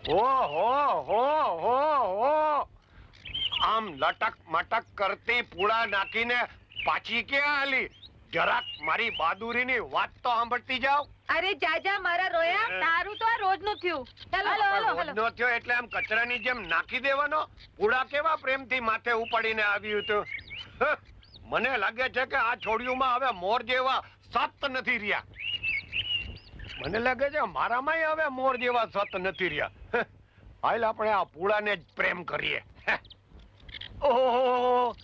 ઓહો આમ લટક મટક કરતી પૂળા નાખીને પાછી ક્યાં હાલી? જરાક મારી બહાદુરીની વાત તો સાંભળતી જાવ. અરે જાજા મારા રોયા, તારું તો આ રોજનું થયું. ચાલો હાલો રોજનો થયો એટલે આમ કચરાની જેમ નાખી દેવાનો? પૂળા કેવા પ્રેમથી માથે ઉપાડીને આવ્યું હતું. મને લાગે છે કે આ છોડિયુંમાં હવે મોર જેવા સત નથી રહ્યા. મને લાગે છે મારામાંય હવે મોર જેવા સત નથી રહ્યા. હાલ આપણે આ પૂળાને જ પ્રેમ કરીએ. ઓહો,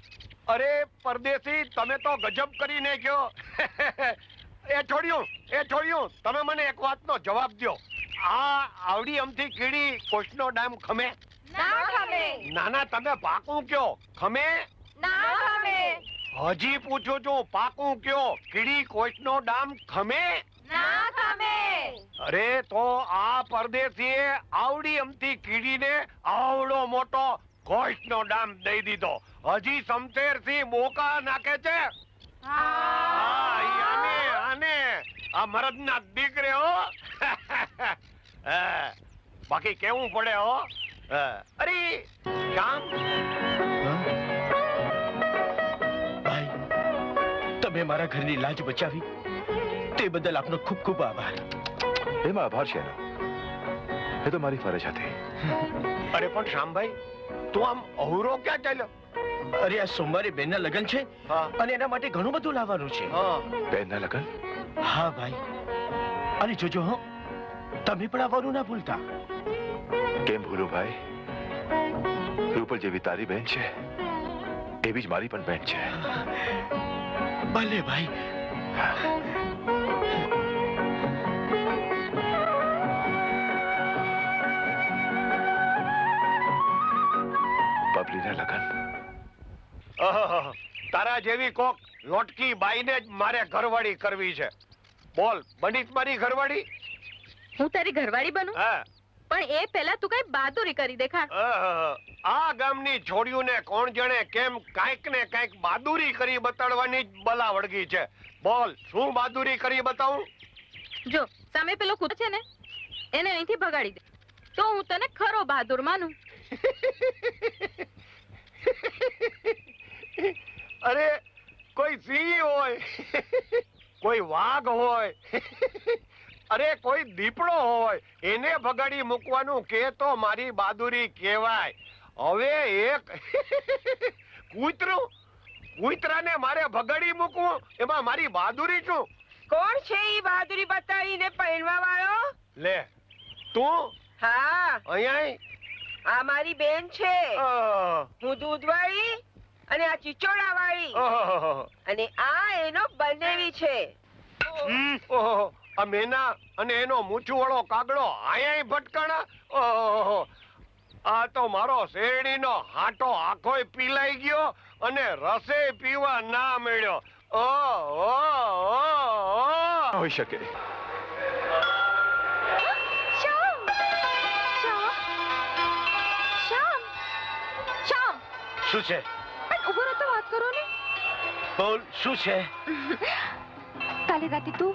અરે પરદેશી, તમે તો ગજબ કરીને કયો. એ છોડ્યું તમે મને એક વાતનો જવાબ દો. આ આવડી અમથી કીડી કોષનો ડામ ખમે? ના ખમે. નાના તમે પાકું કયો, ખમે? ના ખમે. હજી પૂછું છું, પાકું કયો, કીડી કોષનો ડામ ખમે? ના ખમે. અરે તો આ પરદેશીએ આવડી અમથી કીડીને આવડો મોટો કોષનો ડામ દઈ દીધો. હજી સમશેરથી બોકા નાખે છે. આને આ મરદના દીકરે હો. બાકી કેવું પડે હો. અરે શ્યામ, ભાઈ, તમે મારા ઘરની લાજ બચાવી તે બદલ આપનો ખૂબ ખૂબ આભાર. એમાં આભાર છે એનો, એ તો મારી ફરજ હતી. અરે પણ શ્યામભાઈ, તું આમ અવરો ક્યાં ચાલ્યો? અરે આ સોમવારે બેનના લગ્ન છે અને એના માટે ઘણું બધું લાવવાનું છે. બેનના લગ્ન? હા ભાઈ, અને જોજો હો, તમે પણ આવવાનું ના ભૂલતા. કેમ ભૂલું ભાઈ? રૂપલ જેવી તારી બેન છે એવી જ મારી પણ બેન છે. ભલે ભાઈ. બબલીના લગ્ન? તારા જેવી કોક લોટકી બાઈને જ મારે ઘરવાળી કરવી છે. બોલ, બની મારી ઘરવાળી? હું તારી ઘરવાળી બનું? હા. પણ એ પહેલા તું કઈ બહાદુરી કરી દેખા. આ ગામની છોડીઓને કોણ જાણે કેમ કાંઈક ને કાંઈક બહાદુરી કરી બતાડવાની જ બલા વળગી છે. બોલ, શું બહાદુરી કરી બતાવું? જો સામે પેલો કૂતરો છે ને, એને અહીંથી ભગાડી દે તો હું તને ખરો બહાદુર માનું. અરે કોઈ સિંહ હોય, કોઈ વાઘ હોય, અરે કોઈ દીપડો હોય, એને ભગાડી મૂકવાનું કે તો મારી બહાદુરી કહેવાય. હવે એક કૂતરાને મારે ભગાડી મૂકવું, એમાં મારી બહાદુરી શું? કોણ છે ઈ બહાદુરી બતાવીને પહેરવા વાળો? લે તું હા, અહીંયા આ મારી બેન છે. હું દૂધવાળી અને આ ચીચોડા વાળી અને આ એનો બનેવી છે. આ મેના અને એનો મૂછું વાળો કાગડો આયા ભટકાણા. આ તો મારો શેરડીનો હાટો આખોય પીલાઈ ગયો અને રસે પીવા ના મળ્યો. હોઈ શકે. શું છે? ઉભો રહો તો વાત કરો ને. બોલ, શું છે? કાલે રાતે તું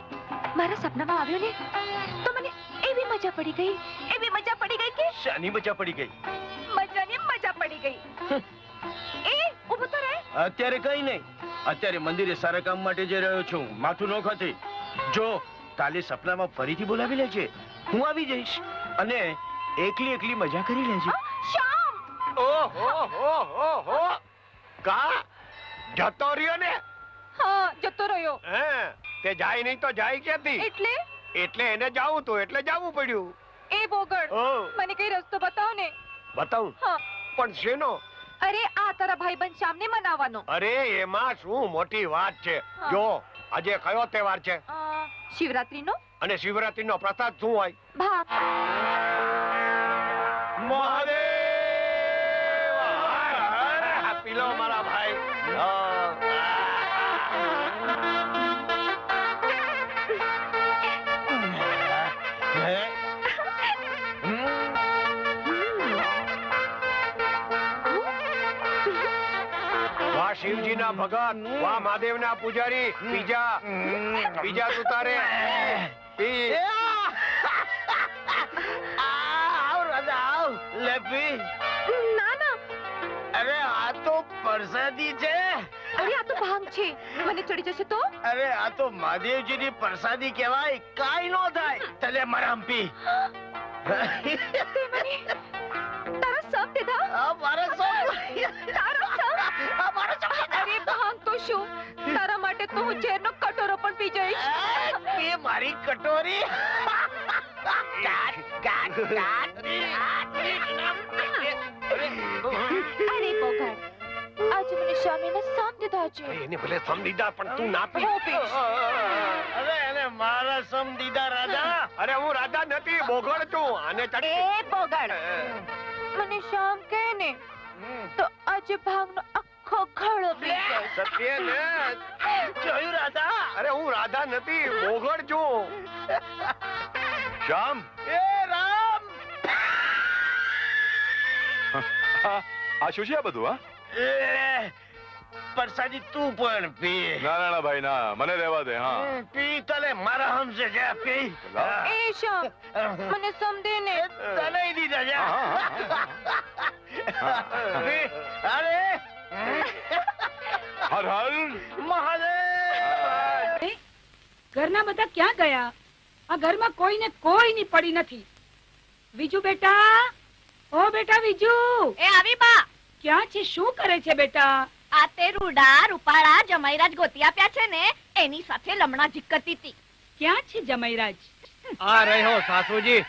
મારા સપનામાં આવ્યો ને તો મને એવી મજા પડી ગઈ કે શાની મજા પડી ગઈ? મજાની મજા પડી ગઈ. એ ઉભો તો રહે. અત્યારે કઈ નહીં, અત્યારે મંદિરે સારા કામ માટે જઈ રહ્યો છું. માથું નો ખાતી. જો કાલે સપનામાં ફરીથી બોલાવી લેજે, હું આવી જઈશ અને એકલી મજા કરી લેજે. શ્યામ, ઓહો કા જતો રહ્યો ને? હા, જતો રહ્યો. તે જાય નહીં તો જાય ક્યાંથી? એટલે એને જાવું તો એટલે જાવું પડ્યું. એ બોગડ, મને કઈ રસ્તો બતાવો ને. બતાવું? હા. પણ શેનો? અરે આ તારા ભાઈબંધ શ્યામને મનાવવાનો. અરે એમાં શું મોટી વાત છે. જો આજે કયો તહેવાર છે? શિવરાત્રીનો. અને શિવરાત્રીનો પ્રસાદ શું હોય? ભાત. મહાદેવ! પીલો મારા ભાઈ. વાહ શિવજીના ભગત, વાહ મહાદેવના પૂજારી. બીજા તુતારે પી. ચાય પી? ના ના, અરે આ તો પ્રસાદી છે. અરે આ તો ભાંગ છે, મને ચડી જશે તો? અરે આ તો મહાદેવજીની પ્રસાદી કહેવાય, કાઈ નો થાય. તલે મરામ પી. તે મને તારા સમ દીધા? આ મારા સમ. તારા સમ? આ મારા સમ. અરે ભાંગ તો શું, તારા માટે તો હું ઝેરનો કટોરો પણ પી જઈશ. એ મારી કટોરી. કાટ, કાટ, કાટ. અરે બોગાડ, આજે મને શામીને સમ દીધા છે. એને ભલે સમજીદા પણ તું ના પી. હું પીશ. અરે એને મારા સમ દીધા રાજા. અરે હું રાજા નથી, બોગળ છું. આને ચડી એ બોગાડ, મને શામ કહે ને તો આજે ભાંગનો આખો ઘડો પી જઈશ. સત્ય ને. જોયું રાજા? અરે હું રાધા નથી, બોગળ છું. શ્યામ, એ રામ. આ શું છે આ બધું? હા, એ પ્રસાદી તું પણ પી. ના ના ના ભાઈ ના, મને રહેવા દે. હા, પી તલે મારા હમસે જા પી. લાવ. એ શામ, મને સમ દે ને. તને દીધા જા. હા. પી. અરે હર હર મહાદેવ. ઘરના બધા ક્યાં ગયા? આ ઘરમાં કોઈને કોઈની પડી નથી. વિજુ બેટા, ઓ બેટા વિજુ, એ આવી બા, ક્યાં છે? શું કરે છે બેટા? આ તે રૂડા રૂપાળા જમાઈરાજ ગોતી આપ્યા છે ને, એની સાથે લમણા જીકતી હતી. ક્યાં છે જમાઈરાજ? આ રહ્યો સાસુજી.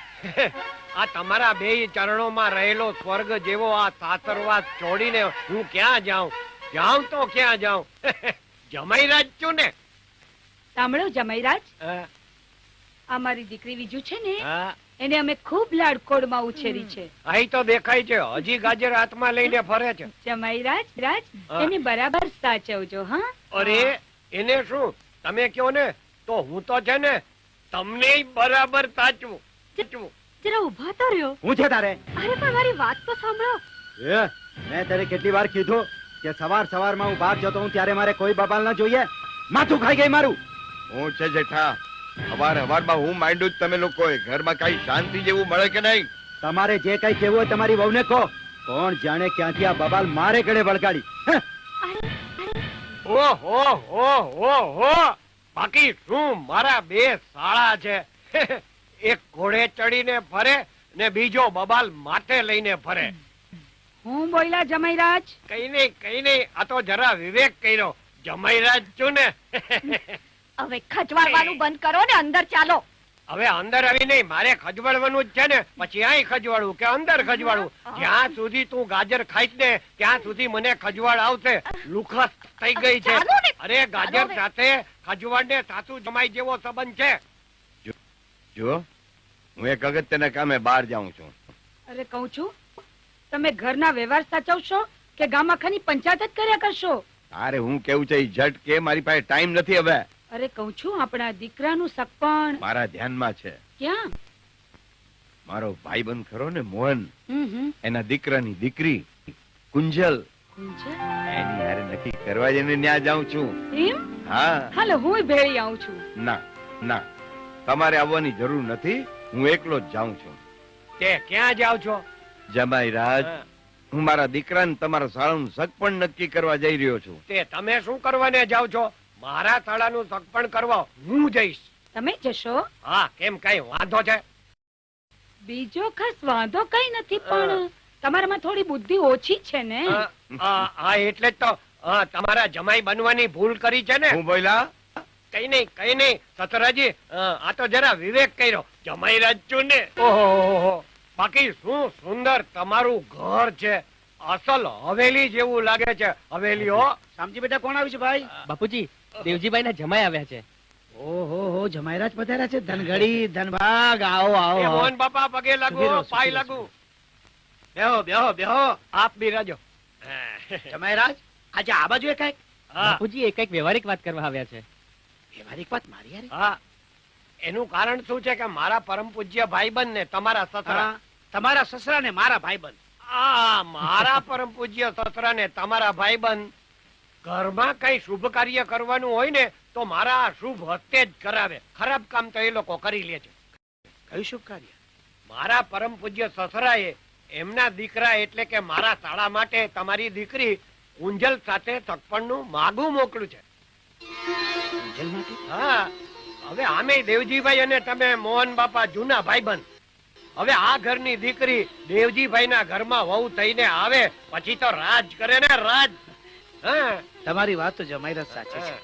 આ તમારા બેય ચરણોમાં રહેલો સ્વર્ગ જેવો આ સાસરવાસ છોડીને હું ક્યાં જાઉં? જાઉં તો ક્યાં જાઉં? જમાઈરાજ છું ને. સાંભળો જમાઈરાજ, હા, આ મારી દીકરી વિજુ છે ને, હા. એને અમે ખૂબ લાડકોડમાં ઉછેરી છે. અહીં તો દેખાય છે, હજી ગાજર હાથમાં લઈને ફરે છે. જમાઈરાજ રાજ, હા. એને બરાબર સાચવજો. હા, અરે એને શું, તમે કયો ને તો હું તો છે ને તમને બરાબર સાચવું. જરા ઉભા તો રહ્યો. હું છે તારે? અરે પણ મારી વાત તો સાંભળો. મેં તારે કેટલી વાર કીધું કે સવાર સવારમાં હું બહાર જતો હું ત્યારે મારે કોઈ બબાલ ના જોઈએ? માથું ખાઈ ગઈ મારું. હું છે જેઠા, હવારમાં હું માંડું જ તમે લોકોએ. ઘરમાં કઈ શાંતિ જેવું મળે કે નહીં? તમારે જે કઈ કહેવું હોય તમારી વહુને કહો. કોણ જાણે ક્યાંથી આ બબાલ મારે ગળે વળગાડી. હે? ઓહો હો હો હો, બાકી શું મારા બે સાળા છે. એક ઘોડે ચડીને ફરે ને બીજો બબાલ માથે લઈને ફરે. હું બોલ્યા જમાઈરાજ? કઈ નહીં, આ તો જરા વિવેક કર્યો. જમાઈરાજ છું ને. હવે ખજવાડવાનું બંધ કરો ને અંદર ચાલો. હવે અંદર આવી નહીં, મારે ખજવાડવાનું જ છે ને. પછી અહીં ખજવાડું કે અંદર ખજવાડું? જ્યાં સુધી તું ગાજર ખાઈશ ને ત્યાં સુધી મને ખજવાડ આવશે. લુખસ થઈ ગઈ છે. ચાલો ને. અરે ગાજર સાથે ખજવાડ ને સાસુ જમાઈ જેવો સંબંધ છે. જો હું એક અગત્યના કામે બહાર જાઉં છું. અરે કહું છું, તમે ઘરના વ્યવહાર સાચવશો કે ગામમાં ખાની પંચાયત જ કર્યા કરશો? તારે હું કેવું છે ઈ ઝટ કે, મારી પાસે ટાઈમ નથી હવે. અરે કહું છું, આપણા દીકરાનું સગપણ મારા ધ્યાનમાં છે. ક્યાં? મારો ભાઈબંધ ખરો ને મોહન, હમ. એના દીકરાની દીકરી કુંજલ, કુંજલ? એની હારે નક્કી કરવા જઈને ત્યાં જાઉં છું. એમ? હા. હાલો હું ભેળી આવું છું. ના ના, તમારે આવવાની જરૂર નથી. હું એકલો જ જાઉં છું. તે ક્યાં જાવ છો? જમાઈ રાજ, હું મારા દીકરાને તમારા શાળાનું સગપણ નક્કી કરવા જઈ રહ્યો છું. તે તમે શું કરવાને જાવ છો? મારા શાળાનું સગપણ કરવા હું જઈશ. તમે જશો? હા, કેમ કઈ વાંધો છે? બીજો ખાસ વાંધો કઈ નથી, પણ તમારામાં થોડી બુદ્ધિ ઓછી છે ને. હા, એટલે જ તો તમારા જમાઈ બનવાની ભૂલ કરી છે ને. હું બોલ્યા? કઈ નહીં સતરાજી, આ તો જરા વિવેક કર્યો. જમાઈ રાજ છું ને. ઓહો, બાકી શું સુંદર તમારું ઘર છે. અસલ હવેલી જેવું લાગે છે. હવેલી હો. શામજી બેટા, કોણ આવ્યું છે ભાઈ? બાપુજી, દેવજીભાઈ ના જમાઈ આવ્યા છે. ઓહો, જમાઈરાજ પધાર્યા છે. ધનગડી ધનભાગ, આવો એ આવો. મોહન બાપા પગે લાગુ, સુખી રહો, પાય સુખી રહો. લાગુ. બેહો બેહો બેહો. આપ બિરાજો. જમાઈરાજ, આજે આ બાજુ કઈક હા, બાપુજી, એક વ્યવહારિક વાત કરવા આવ્યા છે. વ્યવહારિક વાત મારી યાર. હા. એનું કારણ શું છે કે મારા પરમ પૂજ્ય ભાઈબંધ ને તમારા સસરા, તમારા સસરા ને મારા ભાઈબંધ. મારા પરમ પૂજ્ય સસરા ને તમારા ભાઈબંધ ઘરમાં કઈ શુભ કાર્ય કરવાનું હોય ને તો મારા શુભ હસ્તે જ કરાવે. ખરાબ કામ તો એ લોકો કરી લે છે. કયું શુભ કાર્ય? મારા પરમ પૂજ્ય સસરાએ એમના દીકરા એટલે કે મારા શાળા માટે તમારી દીકરી કુંજલ સાથે સગપણનું માગું મોકલું છે. હા, હવે આમે દેવજીભાઈ અને તમે મોહન બાપા જૂના ભાઈબંધ. હવે આ ઘરની દીકરી દેવજીભાઈના ઘરમાં વહુ થઈને આવે પછી તો રાજ કરે ને, રાજ. હા, તમારી વાત તો જમાઈરાજ સાચી છે,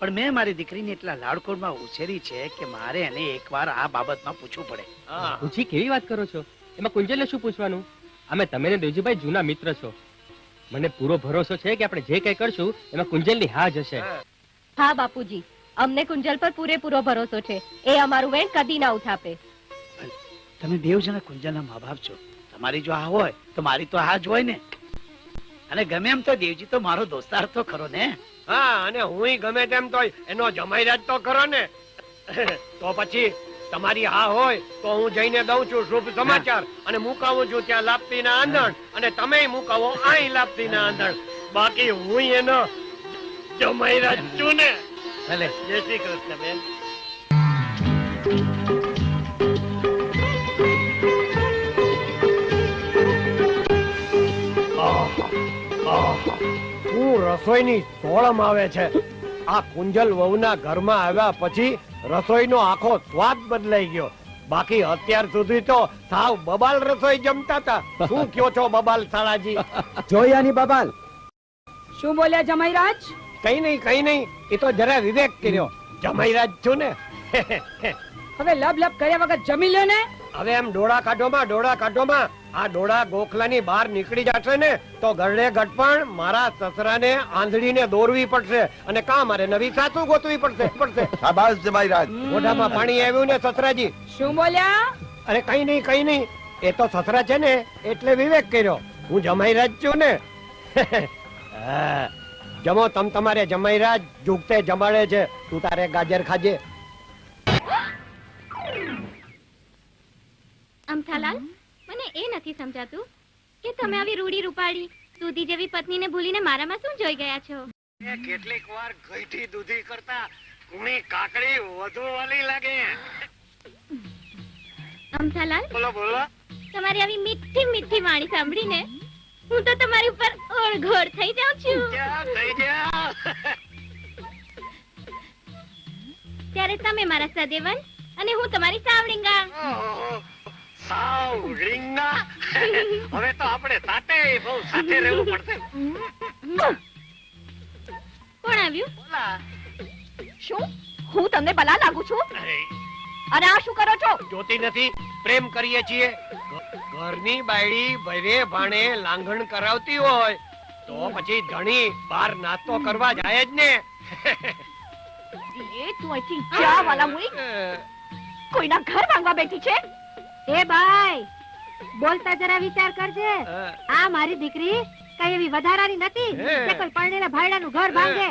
પણ મેં મારી દીકરીને એટલા લાડકોડમાં ઉછેરી છે કે મારે એને એકવાર આ બાબતમાં પૂછવું પડે. પૂછી કેવી વાત કરો છો? એમાં કુંજલને શું પૂછવાનું? અમે તમે ને દેવજીભાઈ જૂના મિત્ર છો. મને પૂરો ભરોસો છે કે આપણે જે કઈ કરશું એમાં કુંજલની હા જ હશે. હા બાપુજી, અમને કુંજલ પર પૂરેપૂરો ભરોસો છે. એ અમારું વેણ કદી ના ઉઠાપે. તમે બેવ જણા કુંજલના મા બાપ છો, તમારી જો આ હોય તો મારી તો આ જ હોય ને. અને ગમે એમ તો દેવજી તો મારો દોસ્તાર તો ખરો ને. હા, અને હું ગમે તેમ તો એનો જમાઈરાજ તો ખરો ને. તો પછી તમારી હા હોય તો હું જઈને દઉં છું શુભ સમાચાર અને મુકાવું છું ત્યાં લાપતીના આંધણ, અને તમે મુકાવો અહીં લાપતીના આંધણ. બાકી હું એનો જમાઈરાજ છું ને. ભલે. જય શ્રી કૃષ્ણ બેન. હું રસોઈની સોળમ આવે છે. આ કુંજલ વહુના ઘરમાં આવ્યા પછી રસોઈનો આખો સ્વાદ બદલાઈ ગયો. બાકી અત્યાર સુધી તો સાવ બબાલ રસોઈ જમતા હતા. શું કયો છો બબાલ શાળાજી? જોયાની બબાલ. શું બોલ્યા જમાઈરાજ? કઈ નહીં, એ તો જરા વિવેક કર્યો. જમાઈરાજ છું ને. હવે લબ લબ કર્યા વગર જમી લ્યો ને. હવે એમ ડોળા કાઢોમાં આ ડોળા ગોખલાની બહાર નીકળી જશે ને તો ગરડે ગટપણ મારા સસરાને આંધળીને દોરવી પડશે અને કાં મારે નવી સાસુ ગોતવી પડશે. શાબાશ જમાઈરાજ. મોઢામાં પાણી આવ્યું ને સસરાજી? શું બોલ્યા? અરે કઈ નહીં, એ તો સસરા છે ને એટલે વિવેક કર્યો. હું જમાઈરાજ છું ને. હા, જમો તમ તમારે જમાઈરાજ જુગતે જમાડે છે. તું તારે ગાજર ખાજે. અમથાલાલ, મને એ નથી સમજાતું કે તમે આવી રૂડી રૂપાળી દૂધી જેવી પત્નીને ભૂલીને મારામાં શું જોઈ ગયા છો? કેટલીક વાર ગઈઠી દૂધી કરતા કુણી કાકડી વધુ વાલી લાગે. અમથાલાલ, બોલો. તમારી આવી મીઠી મીઠી વાણી સાંભળીને હું તો તમારી ઉપર ઓળઘોળ થઈ જાઉં છું. ત્યારે તમે મારા સદેવન અને હું તમારી સાવળીંગા. હવે તો આપણે સાથે બહુ સાથે રહેવું પડશે. કોણ આવ્યું? શું હું તમને બલા લાગુ છું? અરે આ શું કરો છો? જોતી નથી પ્રેમ કરીએ છીએ. ઘરની બાયડી ભરે ભાણે લાંઘણ કરાવતી હોય તો પછી ધણી બહાર નાસ્તો કરવા જાય જ ને. એ તું અહીંથી જા વાલા મુઈ. કોઈના ઘર ભાંગવા બેઠી છે? એ ભાઈ, બોલતા જરા વિચાર કરજે. આ મારી દીકરી કઈ એવી વધારાની નથી કે કોઈ પરણેલા ભાઈડાનું ઘર ભાંગે.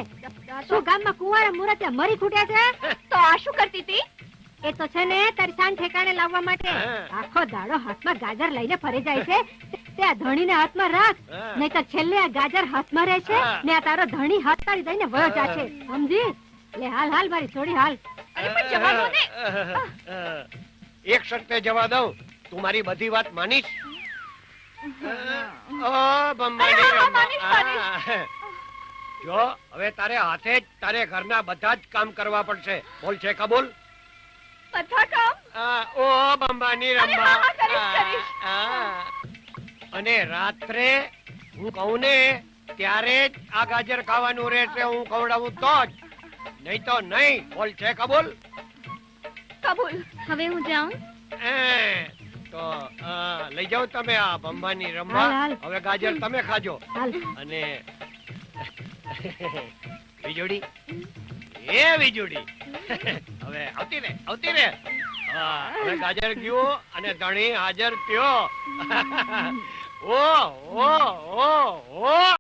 શું ગામમાં કુંવારા મુરતે મરી ખૂટ્યા છે? તો આ શું કરતી હતી? એ તો છે ને તારી સાન ઠેકાણે લાવવા માટે આખો દાડો હાથમાં ગાજર લઈને ફરી જાય છે. તે આ ધણીને હાથમાં રાખ, નહીતર છેલ્લે આ ગાજર હાથમાં રહે છે ને આ તારો ધણી હાથ તારી દઈને વયો જાશે. સમજી? લે હાલ મારી થોડી હાલ. અરે પણ જવા દો ને. એક શરતે જવા દઉં, તું મારી બધી વાત માનીશ? જો હવે તારે હાથે જ તારે ઘરના બધા જ કામ કરવા પડશે. બોલ છે કબૂલ? બધા કામ? ઓ બંબાની રંબા. અને રાત્રે હું કહું ને ત્યારે જ આ ગાજર ખાવાનું રહેશે. હું ખવડાવું તો જ, નહીં તો નહીં. બોલ છે કબૂલ? કબૂલ. હવે હું જાઉં? તો લઈ જાઓ તમે આ બંબાની રંબા. હવે ગાજર તમે ખાજો. અને વીજળી, વીજળી હવે આવતી રે. હવે ગાજર ગયું અને ધણી હાજર થયો. ઓ